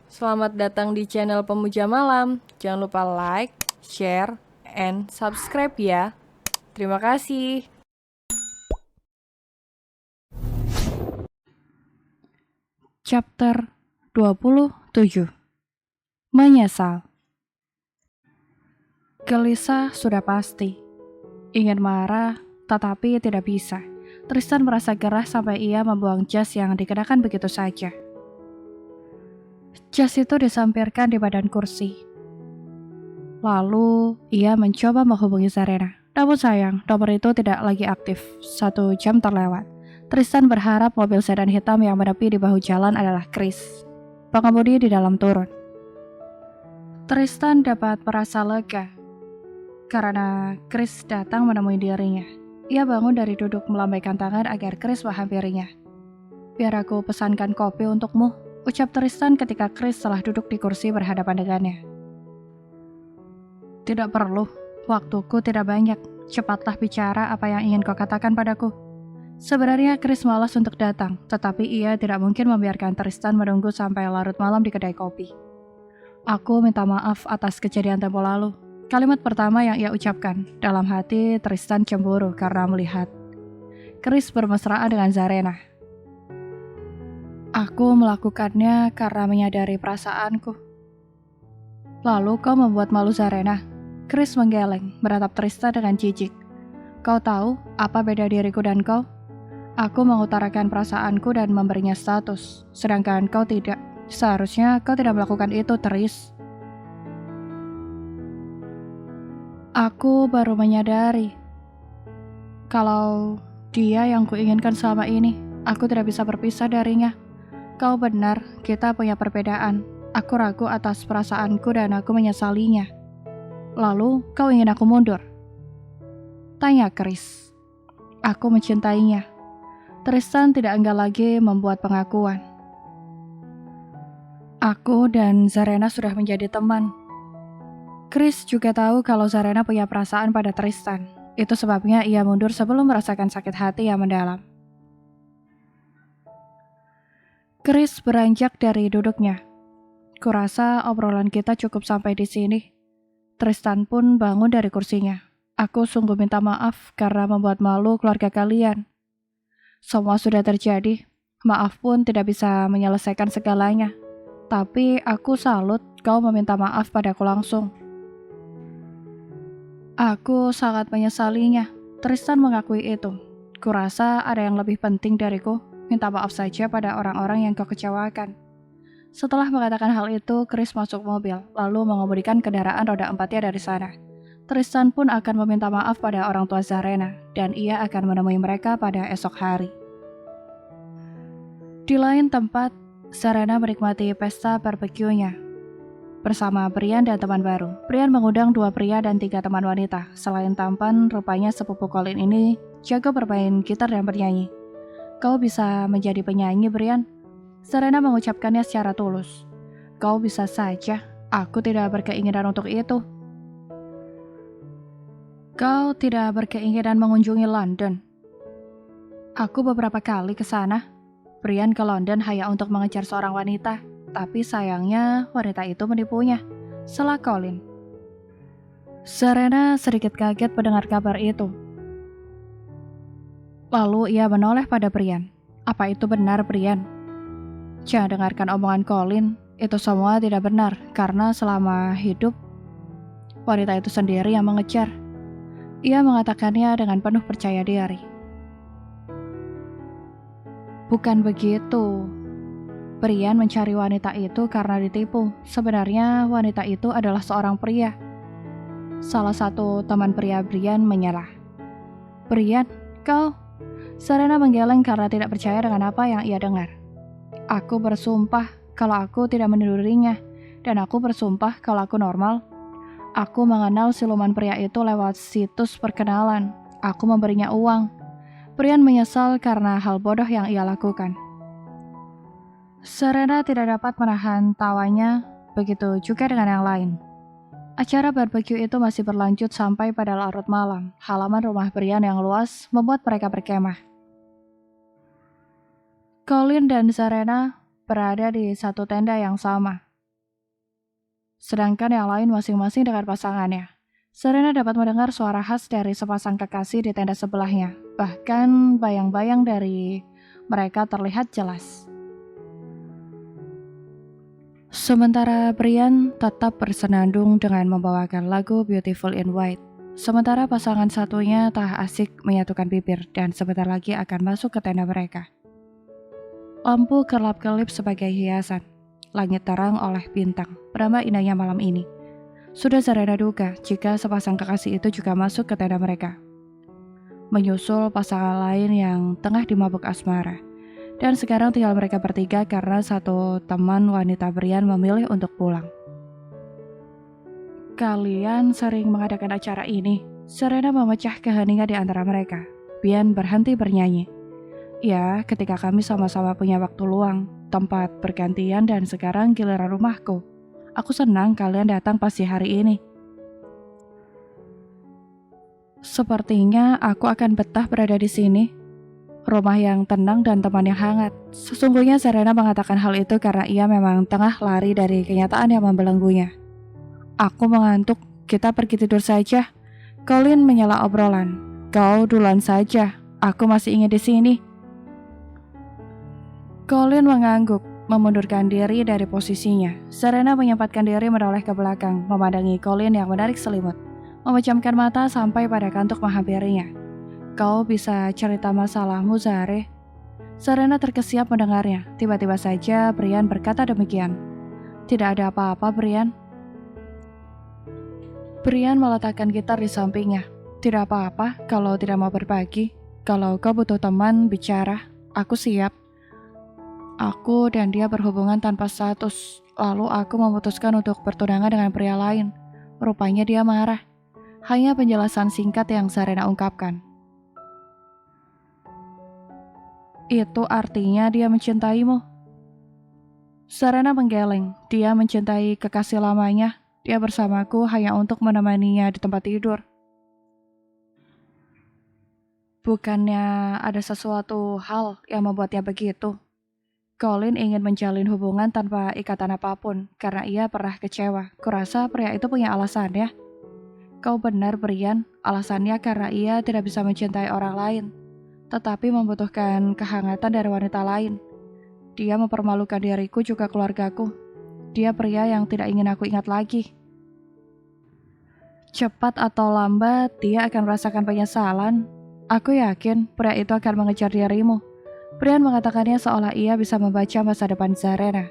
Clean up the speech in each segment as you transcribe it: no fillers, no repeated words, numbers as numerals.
Selamat datang di channel Pemuja Malam. Jangan lupa like, share, and subscribe ya. Terima kasih. Chapter 27. Menyesal. Gelisah sudah pasti. Ingin marah, tetapi tidak bisa. Tristan merasa gerah sampai ia membuang jas yang dikenakan begitu saja. Jas itu disampirkan di badan kursi. Lalu, ia mencoba menghubungi Zarena. Namun sayang, nomor itu tidak lagi aktif. 1 jam terlewat. Tristan berharap mobil sedan hitam yang menepi di bahu jalan adalah Chris. Pengemudi di dalam turun. Tristan dapat merasa lega karena Chris datang menemui dirinya. Ia bangun dari duduk melambaikan tangan agar Chris menghampirinya. "Biar aku pesankan kopi untukmu," ucap Tristan ketika Chris telah duduk di kursi berhadapan dengannya. "Tidak perlu, waktuku tidak banyak. Cepatlah bicara apa yang ingin kau katakan padaku." Sebenarnya Chris malas untuk datang, tetapi ia tidak mungkin membiarkan Tristan menunggu sampai larut malam di kedai kopi. "Aku minta maaf atas kejadian tempo lalu." Kalimat pertama yang ia ucapkan. Dalam hati Tristan cemburu karena melihat Chris bermesraan dengan Zarena. "Aku melakukannya karena menyadari perasaanku." "Lalu kau membuat malu Zarena?" Chris menggeleng, menatap Tristan dengan jijik. "Kau tahu apa beda diriku dan kau? Aku mengutarakan perasaanku dan memberinya status, sedangkan kau tidak. Seharusnya kau tidak melakukan itu, Tris." "Aku baru menyadari kalau dia yang kuinginkan selama ini. Aku tidak bisa berpisah darinya. Kau benar, kita punya perbedaan. Aku ragu atas perasaanku dan aku menyesalinya." "Lalu kau ingin aku mundur?" tanya Chris. "Aku mencintainya." Tristan tidak enggan lagi membuat pengakuan. "Aku dan Zarena sudah menjadi teman." Chris juga tahu kalau Zarena punya perasaan pada Tristan. Itu sebabnya ia mundur sebelum merasakan sakit hati yang mendalam. Chris beranjak dari duduknya. "Kurasa obrolan kita cukup sampai di sini." Tristan pun bangun dari kursinya. "Aku sungguh minta maaf karena membuat malu keluarga kalian. Semua sudah terjadi. Maaf pun tidak bisa menyelesaikan segalanya. Tapi aku salut kau meminta maaf padaku langsung." "Aku sangat menyesalinya." Tristan mengakui itu. "Kurasa ada yang lebih penting dariku. Minta maaf saja pada orang-orang yang kau kecewakan." Setelah mengatakan hal itu, Chris masuk mobil, lalu mengemudikan kendaraan roda 4-nya dari sana. Tristan pun akan meminta maaf pada orang tua Zarena, dan ia akan menemui mereka pada esok hari. Di lain tempat, Zarena menikmati pesta barbeque-nya bersama Brian dan teman baru. Brian mengundang 2 pria dan 3 teman wanita. Selain tampan, rupanya sepupu Colin ini jago bermain gitar dan bernyanyi. "Kau bisa menjadi penyanyi, Brian?" Zarena mengucapkannya secara tulus. "Kau bisa saja, aku tidak berkeinginan untuk itu." "Kau tidak berkeinginan mengunjungi London?" "Aku beberapa kali ke sana." Brian ke London hanya untuk mengejar seorang wanita, tapi sayangnya wanita itu menipunya. Sela Colin. Zarena sedikit kaget mendengar kabar itu. Lalu ia menoleh pada Brian. "Apa itu benar, Brian?" "Jangan dengarkan omongan Colin. Itu semua tidak benar, karena selama hidup, wanita itu sendiri yang mengejar." Ia mengatakannya dengan penuh percaya diri. "Bukan begitu. Brian mencari wanita itu karena ditipu. Sebenarnya wanita itu adalah seorang pria." Salah satu teman pria Brian menyela. "Brian, kau?" Zarena menggeleng karena tidak percaya dengan apa yang ia dengar. "Aku bersumpah kalau aku tidak menidurinya, dan aku bersumpah kalau aku normal. Aku mengenal siluman pria itu lewat situs perkenalan. Aku memberinya uang." Brian menyesal karena hal bodoh yang ia lakukan. Zarena tidak dapat menahan tawanya, begitu juga dengan yang lain. Acara barbeque itu masih berlanjut sampai pada larut malam. Halaman rumah Brian yang luas membuat mereka berkemah. Colin dan Zarena berada di satu tenda yang sama. sedangkan yang lain masing-masing dengan pasangannya. Serena dapat mendengar suara khas dari sepasang kekasih di tenda sebelahnya. Bahkan bayang-bayang dari mereka terlihat jelas. Sementara Brian tetap bersenandung dengan membawakan lagu Beautiful in White. Sementara pasangan satunya tak asik menyatukan bibir dan sebentar lagi akan masuk ke tenda mereka. Lampu kelap-kelip sebagai hiasan. Langit terang oleh bintang. Berapa indahnya malam ini. Sudah Serena duga jika sepasang kekasih itu juga masuk ke tenda mereka. Menyusul pasangan lain yang tengah dimabuk asmara. Dan sekarang tinggal mereka bertiga karena satu teman wanita Brian memilih untuk pulang. Kalian sering mengadakan acara ini. Serena memecah keheningan di antara mereka. Brian berhenti bernyanyi. Ya, ketika kami sama-sama punya waktu luang, tempat bergantian dan sekarang giliran rumahku. Aku senang kalian datang pas di hari ini. Sepertinya aku akan betah berada di sini. Rumah yang tenang dan teman yang hangat. Sesungguhnya Serena mengatakan hal itu karena ia memang tengah lari dari kenyataan yang membelenggunya. Aku mengantuk, kita pergi tidur saja. Colin menyela obrolan. Kau duluan saja, aku masih ingin di sini. Colin mengangguk, memundurkan diri dari posisinya. Serena menyempatkan diri menoleh ke belakang, memandangi Colin yang menarik selimut. Memejamkan mata sampai pada kantuk menghampirinya. Kau bisa cerita masalahmu, Zare? Serena terkesiap mendengarnya. Tiba-tiba saja Brian berkata demikian. Tidak ada apa-apa, Brian. Brian meletakkan gitar di sampingnya. Tidak apa-apa kalau tidak mau berbagi. Kalau kau butuh teman bicara, aku siap. Aku dan dia berhubungan tanpa status. Lalu aku memutuskan untuk bertunangan dengan pria lain. Rupanya dia marah. Hanya penjelasan singkat yang Serena ungkapkan. Itu artinya dia mencintaimu. Serena menggeleng. Dia mencintai kekasih lamanya. Dia bersamaku hanya untuk menemaninya di tempat tidur. Bukannya ada sesuatu hal yang membuatnya begitu. Colin ingin menjalin hubungan tanpa ikatan apapun karena ia pernah kecewa. Kurasa pria itu punya alasan ya. Kau benar, Brian. Alasannya karena ia tidak bisa mencintai orang lain, tetapi membutuhkan kehangatan dari wanita lain. Dia mempermalukan diriku juga keluargaku. Dia pria yang tidak ingin aku ingat lagi. Cepat atau lambat, dia akan merasakan penyesalan. Aku yakin pria itu akan mengejar dirimu. Brian mengatakannya seolah ia bisa membaca masa depan Serena.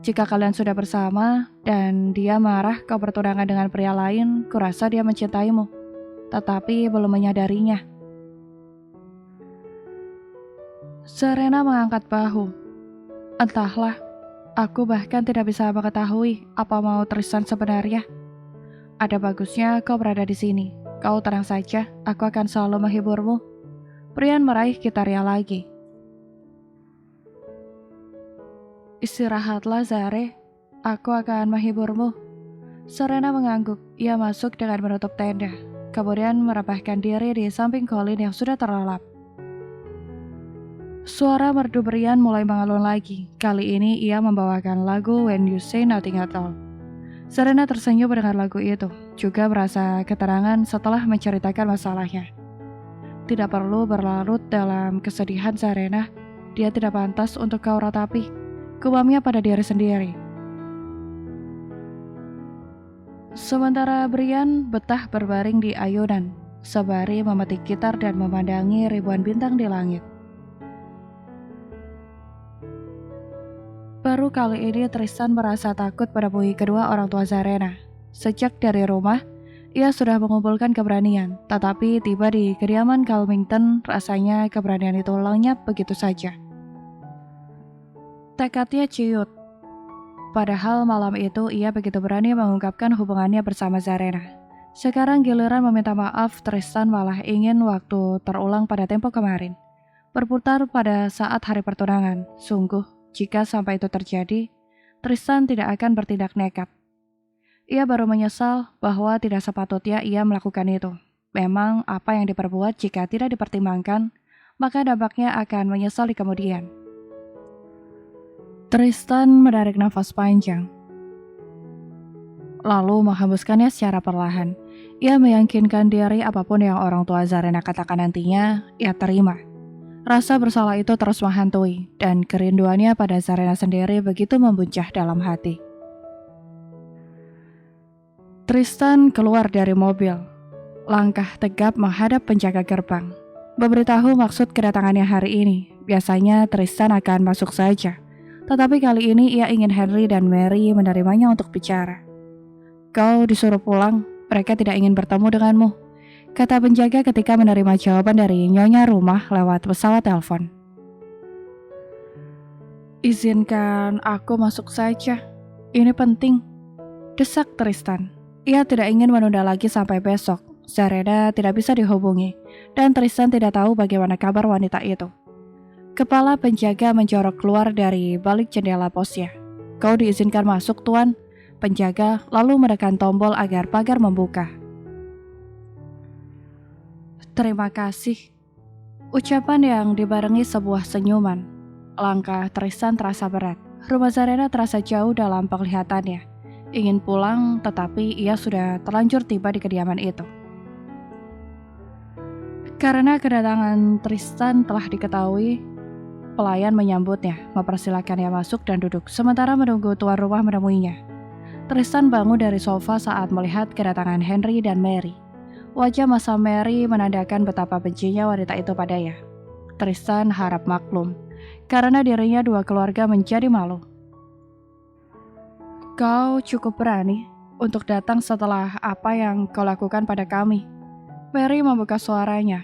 Jika kalian sudah bersama dan dia marah kau bertunangan dengan pria lain, kurasa dia mencintaimu, tetapi belum menyadarinya. Serena mengangkat bahu. Entahlah, aku bahkan tidak bisa mengetahui apa mau Tristan sebenarnya. Ada bagusnya kau berada di sini. Kau tenang saja, aku akan selalu menghiburmu. Brian meraih gitarnya lagi. Istirahatlah, Zare. Aku akan menghiburmu. Serena mengangguk. Ia masuk dengan menutup tenda. Kemudian merebahkan diri di samping Colin yang sudah terlelap. Suara merdu Brian mulai mengalun lagi. Kali ini ia membawakan lagu When You Say Nothing At All. Serena tersenyum mendengar lagu itu, juga merasa keterangan setelah menceritakan masalahnya. Tidak perlu berlarut dalam kesedihan, Serena. Dia tidak pantas untuk kau ratapi. Gumamnya pada diri sendiri. Sementara Brian betah berbaring di ayunan, sembari memetik gitar dan memandangi ribuan bintang di langit. Baru kali ini Tristan merasa takut menemui kedua orang tua Serena. Sejak dari rumah, ia sudah mengumpulkan keberanian, tetapi tiba di kediaman Calmington, rasanya keberanian itu lenyap begitu saja. Tekadnya ciut. Padahal malam itu ia begitu berani mengungkapkan hubungannya bersama Serena. Sekarang giliran meminta maaf, Tristan malah ingin waktu terulang pada tempo kemarin. Berputar pada saat hari pertunangan. Sungguh, jika sampai itu terjadi, Tristan tidak akan bertindak nekat. Ia baru menyesal bahwa tidak sepatutnya ia melakukan itu. Memang apa yang diperbuat jika tidak dipertimbangkan, maka dampaknya akan menyesal di kemudian. Tristan menarik nafas panjang. lalu menghembuskannya secara perlahan. Ia meyakinkan diri apapun yang orang tua Zarena katakan nantinya, ia terima. Rasa bersalah itu terus menghantui, dan kerinduannya pada Zarena sendiri begitu membuncah dalam hati. Tristan keluar dari mobil. Langkah tegap menghadap penjaga gerbang. Memberitahu maksud kedatangannya hari ini. Biasanya Tristan akan masuk saja. Tetapi kali ini ia ingin Henry dan Mary menerimanya untuk bicara. Kau disuruh pulang, mereka tidak ingin bertemu denganmu, kata penjaga ketika menerima jawaban dari nyonya rumah lewat pesawat telepon. Izinkan aku masuk saja, ini penting, desak Tristan. Ia tidak ingin menunda lagi sampai besok. Zarena tidak bisa dihubungi, dan Tristan tidak tahu bagaimana kabar wanita itu. Kepala penjaga menjorok keluar dari balik jendela posnya. Kau diizinkan masuk, Tuan. Penjaga lalu menekan tombol agar pagar membuka. Terima kasih. Ucapan yang dibarengi sebuah senyuman. Langkah Tristan terasa berat. Rumah Zarena terasa jauh dalam penglihatannya. Ingin pulang, tetapi ia sudah terlanjur tiba di kediaman itu. Karena kedatangan Tristan telah diketahui, pelayan menyambutnya, mempersilakannya masuk dan duduk, sementara menunggu tuan rumah menemuinya. Tristan bangun dari sofa saat melihat kedatangan Henry dan Mary. Wajah masam Mary menandakan betapa bencinya wanita itu padanya. Tristan harap maklum, karena dirinya dua keluarga menjadi malu. Kau cukup berani untuk datang setelah apa yang kau lakukan pada kami. Mary membuka suaranya.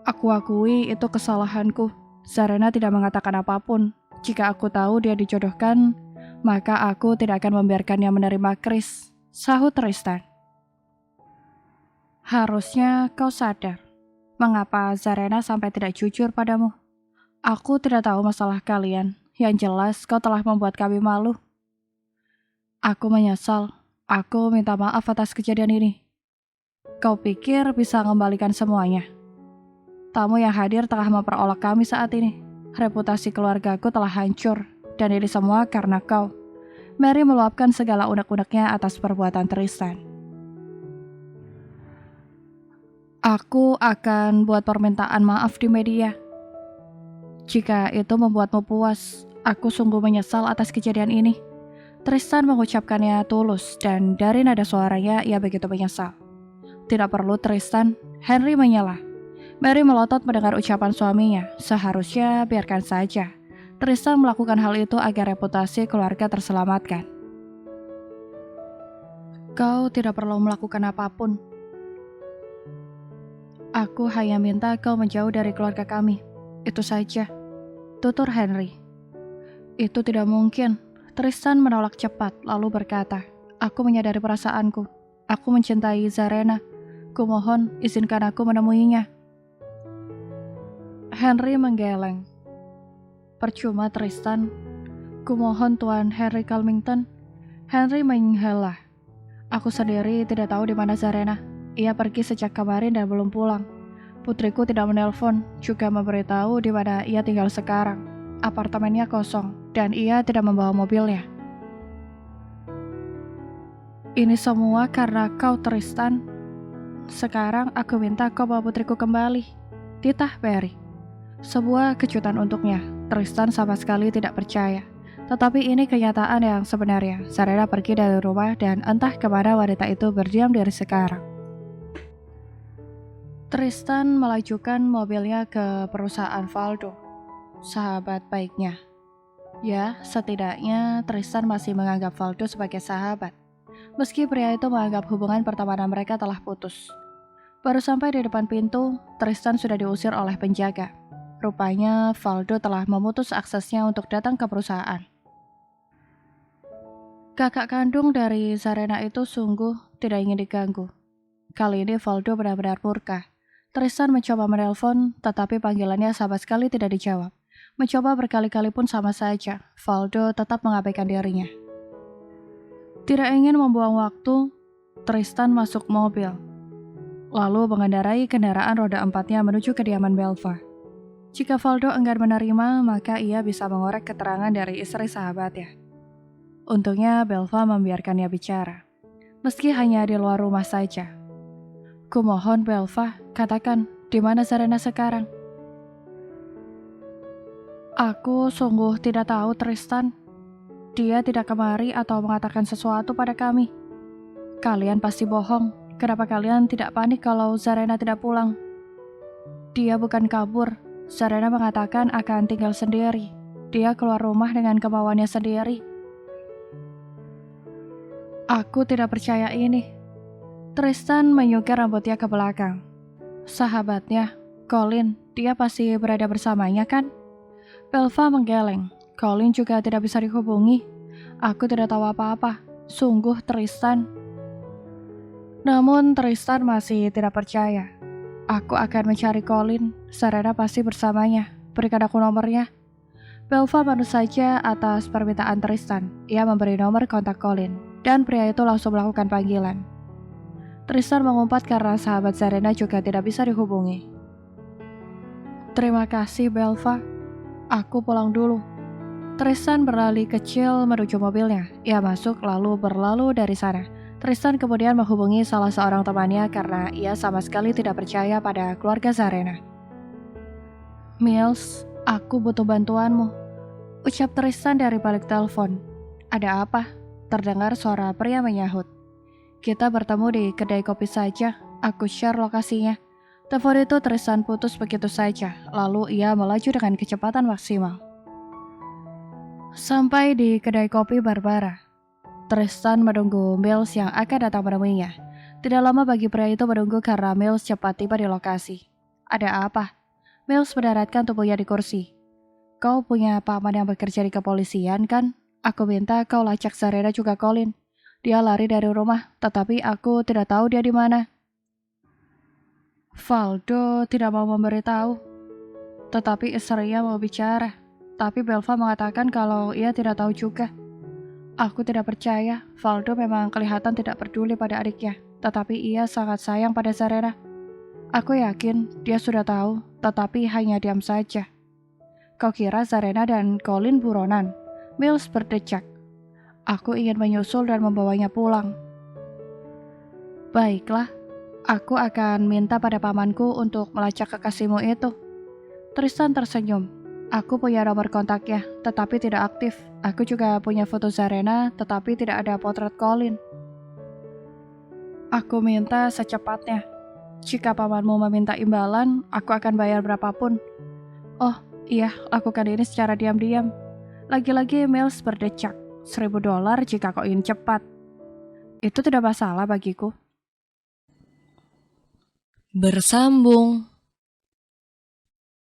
Aku akui itu kesalahanku. Zarena tidak mengatakan apapun. Jika aku tahu dia dijodohkan, maka aku tidak akan membiarkannya menerima Chris, sahut Tristan. Harusnya kau sadar, mengapa Zarena sampai tidak jujur padamu. Aku tidak tahu masalah kalian, yang jelas kau telah membuat kami malu. Aku menyesal, aku minta maaf atas kejadian ini. Kau pikir bisa mengembalikan semuanya? Tamu yang hadir tengah memperolok kami saat ini. Reputasi keluargaku telah hancur, dan ini semua karena kau. Mary meluapkan segala unek-uneknya atas perbuatan Tristan. Aku akan buat permintaan maaf di media. Jika itu membuatmu puas, aku sungguh menyesal atas kejadian ini. Tristan mengucapkannya tulus, dan dari nada suaranya ia begitu menyesal. Tidak perlu Tristan, Henry menyela. Mary melotot mendengar ucapan suaminya. Seharusnya biarkan saja. Tristan melakukan hal itu agar reputasi keluarga terselamatkan. Kau tidak perlu melakukan apapun. Aku hanya minta kau menjauh dari keluarga kami. Itu saja, tutur Henry. Itu tidak mungkin. Tristan menolak cepat lalu berkata, aku menyadari perasaanku. Aku mencintai Zarena. Kumohon izinkan aku menemuinya. Henry menggeleng. Percuma Tristan. Kumohon Tuan Henry Calmington. Henry menghela. Aku sendiri tidak tahu di mana Zarena. Ia pergi sejak kemarin dan belum pulang. Putriku tidak menelpon, juga memberitahu di mana ia tinggal sekarang. Apartemennya kosong, dan ia tidak membawa mobilnya. Ini semua karena kau, Tristan. Sekarang aku minta kau bawa putriku kembali. Titah Mary. Sebuah kejutan untuknya. Tristan sama sekali tidak percaya. Tetapi ini kenyataan yang sebenarnya. Zarena pergi dari rumah dan entah kemana wanita itu berdiam diri sekarang. Tristan melajukan mobilnya ke perusahaan Valdo, sahabat baiknya. Ya, setidaknya Tristan masih menganggap Valdo sebagai sahabat. Meski pria itu menganggap hubungan pertemanan mereka telah putus. Baru sampai di depan pintu, Tristan sudah diusir oleh penjaga. Rupanya Valdo telah memutus aksesnya untuk datang ke perusahaan. Kakak kandung dari Zarena itu sungguh tidak ingin diganggu. Kali ini Valdo benar-benar murka. Tristan mencoba menelpon, tetapi panggilannya sama sekali tidak dijawab. Mencoba berkali-kali pun sama saja. Valdo tetap mengabaikan dirinya. Tidak ingin membuang waktu, Tristan masuk mobil, lalu mengendarai kendaraan roda 4-nya menuju kediaman Belva. Jika Valdo enggan menerima, maka ia bisa mengorek keterangan dari istri sahabatnya. Untungnya Belva membiarkannya bicara. meski hanya di luar rumah saja. Kumohon Belva, katakan, di mana Zarena sekarang? Aku sungguh tidak tahu, Tristan. Dia tidak kemari atau mengatakan sesuatu pada kami. Kalian pasti bohong. Kenapa kalian tidak panik kalau Zarena tidak pulang? Dia bukan kabur. Zarena mengatakan akan tinggal sendiri. Dia keluar rumah dengan kemauannya sendiri. Aku tidak percaya ini. Tristan menyukir rambutnya ke belakang. Sahabatnya, Colin, dia pasti berada bersamanya kan? Belva menggeleng. Colin juga tidak bisa dihubungi. Aku tidak tahu apa-apa. Sungguh Tristan. Namun Tristan masih tidak percaya. Aku akan mencari Colin. Zarena pasti bersamanya. Berikan aku nomornya. Belva baru saja atas permintaan Tristan. Ia memberi nomor kontak Colin. Dan pria itu langsung melakukan panggilan. Tristan mengumpat karena sahabat Zarena juga tidak bisa dihubungi. Terima kasih Belva. Aku pulang dulu. Tristan berlari kecil menuju mobilnya. Ia masuk lalu berlalu dari sana. Tristan kemudian menghubungi salah seorang temannya karena ia sama sekali tidak percaya pada keluarga Zarena. Mills, aku butuh bantuanmu. Ucap Tristan dari balik telepon. Ada apa? Terdengar suara pria menyahut. Kita bertemu di kedai kopi saja. Aku share lokasinya. Telepon itu Tristan putus begitu saja. Lalu ia melaju dengan kecepatan maksimal. Sampai di kedai kopi Barbara. Tristan menunggu Mills yang akan datang menemuinya. Tidak lama bagi pria itu menunggu karena Mills cepat tiba di lokasi. Ada apa? Mills mendaratkan tubuhnya di kursi. Kau punya paman yang bekerja di kepolisian kan? Aku minta kau lacak Zarena juga Colin. Dia lari dari rumah, tetapi aku tidak tahu dia di mana. Valdo tidak mau memberitahu. Tetapi istrinya mau bicara. Tapi Belva mengatakan kalau ia tidak tahu juga. Aku tidak percaya. Valdo memang kelihatan tidak peduli pada adiknya. Tetapi ia sangat sayang pada Zarena. Aku yakin dia sudah tahu, tetapi hanya diam saja. Kau kira Zarena dan Colin buronan? Mills berdecak. Aku ingin menyusul dan membawanya pulang. Baiklah, aku akan minta pada pamanku untuk melacak kekasihmu itu. Tristan tersenyum. Aku punya nomor kontaknya, tetapi tidak aktif. Aku juga punya foto Zarena, tetapi tidak ada potret Colin. Aku minta secepatnya. Jika pamanmu meminta imbalan, aku akan bayar berapapun. Oh, iya, lakukan ini secara diam-diam. Lagi-lagi Mills berdecak. $1.000 jika kau ingin cepat. Itu tidak masalah bagiku. Bersambung.